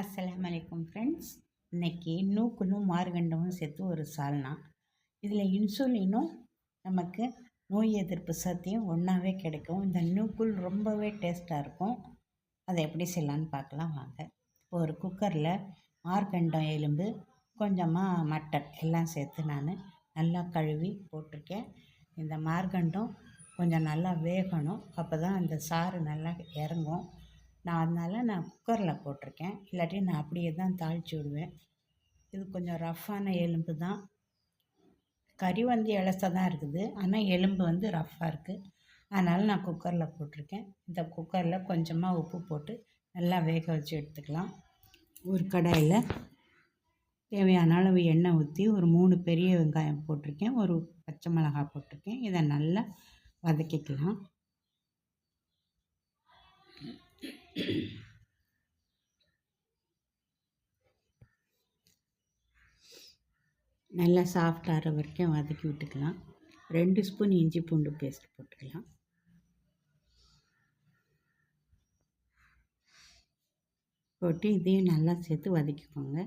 அஸ்ஸலாமு அலைக்கும் ஃப்ரெண்ட்ஸ். இன்னைக்கு நூக்கலும் மார்கண்டமும் சேர்த்து ஒரு சால்னா. இதில் இன்சுலினும் நமக்கு நோய் எதிர்ப்பு சக்தியும் ஒன்றாவே கிடைக்கும். இந்த நூக்குல் ரொம்பவே டேஸ்ட்டாக இருக்கும். அதை எப்படி செய்யலான்னு பார்க்கலாம் வாங்க. இப்போ ஒரு குக்கரில் மார்கண்டம் எலும்பு கொஞ்சமாக மட்டன் எல்லாம் சேர்த்து நான் நல்லா கழுவி போட்டிருக்கேன். இந்த மார்கண்டம் கொஞ்சம் நல்லா வேகணும், அப்போ தான் அந்த சாறு நல்லா இறங்கும். அதனால் குக்கரில் போட்டிருக்கேன், இல்லாட்டி நான் அப்படியே தான் தாளித்து விடுவேன். இது கொஞ்சம் ரஃப்பான எலும்பு தான். கறி வந்து இலசாக தான் இருக்குது, ஆனால் எலும்பு வந்து ரஃப்பாக இருக்குது. அதனால் நான் குக்கரில் போட்டிருக்கேன். இந்த குக்கரில் கொஞ்சமாக உப்பு போட்டு நல்லா வேக வச்சு எடுத்துக்கலாம். ஒரு கடாயில் தேவையான அளவு எண்ணெய் ஊற்றி ஒரு 3 பெரிய வெங்காயம் போட்டிருக்கேன், ஒரு பச்சை மிளகாய் போட்டிருக்கேன். இதை நல்லா வதக்கிக்கலாம். நல்லா சாஃப்டாகிற வரைக்கும் வதக்கி விட்டுக்கலாம். 2 ஸ்பூன் இஞ்சி பூண்டு பேஸ்ட் போட்டுக்கலாம். போட்டு இதையும் நல்லா சேர்த்து வதக்கிக்கோங்க.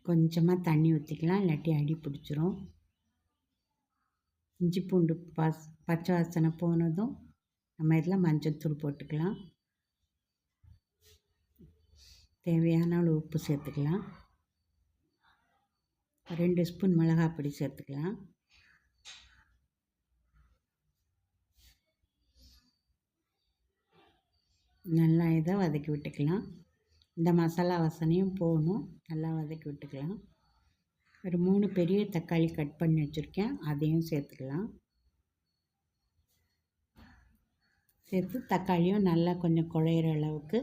கொஞ்சமாக தண்ணி ஊற்றிக்கலாம், இல்லாட்டி அடி பிடிச்சிரும். இஞ்சி பூண்டு பச்சை வாசனை போனதும் நம்ம இதில் மஞ்சள்தூள் போட்டுக்கலாம். தேவையான அளவு உப்பு சேர்த்துக்கலாம். 2 ஸ்பூன் மிளகாய் பொடி சேர்த்துக்கலாம். நல்லா இதை வதக்கி விட்டுக்கலாம். இந்த மசாலா வாசனையும் போகணும், நல்லா வதக்கி விட்டுக்கலாம். ஒரு 3 பெரிய தக்காளி கட் பண்ணி வச்சுருக்கேன், அதையும் சேர்த்துக்கலாம். சேர்த்து தக்காளியும் நல்லா கொஞ்சம் குழையிற அளவுக்கு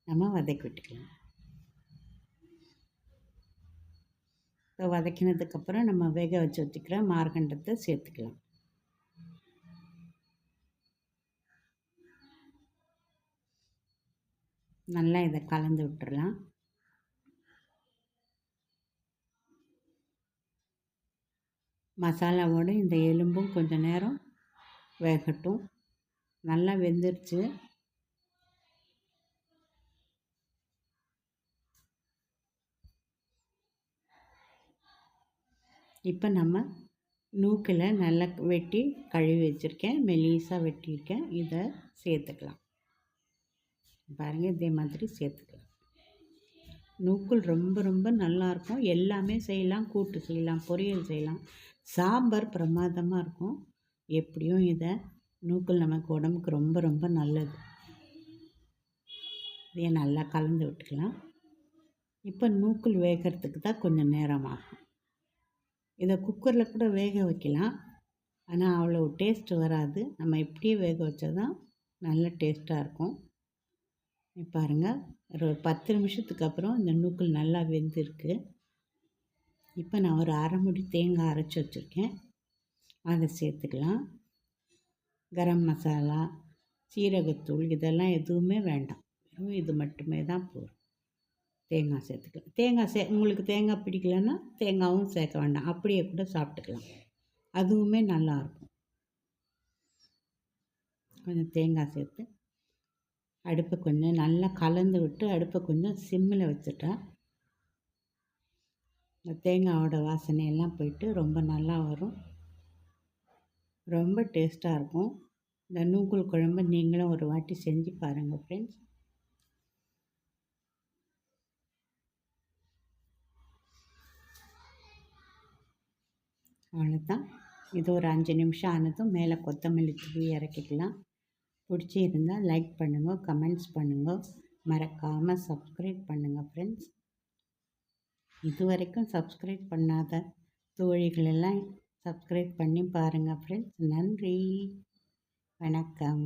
நம்ம வதக்கி விட்டுக்கலாம். இப்போ வதக்கினதுக்கப்புறம் நம்ம வேக வச்சு வச்சுக்கிற மார்கண்டத்தை சேர்த்துக்கலாம். நல்லா இதை கலந்து விட்டுறலாம். மசாலாவோடு இந்த எலும்பும் கொஞ்சம் நேரம் வேகட்டும். நல்லா வெந்துருச்சு. இப்போ நம்ம நூக்கில் நல்லா வெட்டி கழுவி வச்சுருக்கேன், மெலிசாக வெட்டியிருக்கேன். இதை சேர்த்துக்கலாம். பாருங்கள், இதே மாதிரி சேர்த்துக்கலாம். நூக்குல் ரொம்ப ரொம்ப நல்லாயிருக்கும். எல்லாமே செய்யலாம், கூட்டு செய்யலாம், பொரியல் செய்யலாம், சாம்பார் பிரமாதமாக இருக்கும். எப்படியும் இதை நூக்குல் நமக்கு உடம்புக்கு ரொம்ப ரொம்ப நல்லது. இதையே நல்லா கலந்து விட்டுக்கலாம். இப்போ நூக்குல் வேகிறதுக்கு தான் கொஞ்சம் நேரம் ஆகும். இதை குக்கரில் கூட வேக வைக்கலாம், ஆனால் அவ்வளோ டேஸ்ட் வராது. நம்ம இப்படியே வேக வச்சா தான் நல்ல டேஸ்ட்டாக இருக்கும். பாருங்கள், ஒரு 10 நிமிஷத்துக்கு அப்புறம் இந்த நூக்குல் நல்லா வெந்திருக்கு. இப்போ நான் ஒரு அரை முடி தேங்காய் அரைச்சி வச்சுருக்கேன், அதை சேர்த்துக்கலாம். கரம் மசாலா, சீரகத்தூள் இதெல்லாம் எதுவுமே வேண்டாம், வெறும் இது மட்டுமே தான் போதும். தேங்காய் சேர்த்துக்கலாம். உங்களுக்கு தேங்காய் பிடிக்கலன்னா தேங்காயும் சேர்க்க வேண்டாம், அப்படியே கூட சாப்பிட்டுக்கலாம், அதுவுமே நல்லாயிருக்கும். கொஞ்சம் தேங்காய் சேர்த்து அடுப்பை கொஞ்சம் நல்லா கலந்து விட்டு அடுப்பை கொஞ்சம் சிம்மில் வச்சுட்டா இந்த தேங்காயோட வாசனையெல்லாம் போயிட்டு ரொம்ப நல்லா வரும். ரொம்ப டேஸ்ட்டாக இருக்கும். இந்த நூக்குல் குழம்பு நீங்களும் ஒரு வாட்டி செஞ்சு பாருங்கள் ஃப்ரெண்ட்ஸ். அவ்வளோதான். இது ஒரு 5 நிமிஷம் ஆனதும் மேலே கொத்தமல்லி தூவி இறக்கிக்கலாம். பிடிச்சி இருந்தால் லைக் பண்ணுங்கள், கமெண்ட்ஸ் பண்ணுங்கள், மறக்காமல் சப்ஸ்கிரைப் பண்ணுங்கள் ஃப்ரெண்ட்ஸ். இது வரைக்கும் சப்ஸ்கிரைப் பண்ணாத தோழிகளெல்லாம் சப்ஸ்கிரைப் பண்ணி பாருங்கள் ஃப்ரெண்ட்ஸ். நன்றி, வணக்கம்.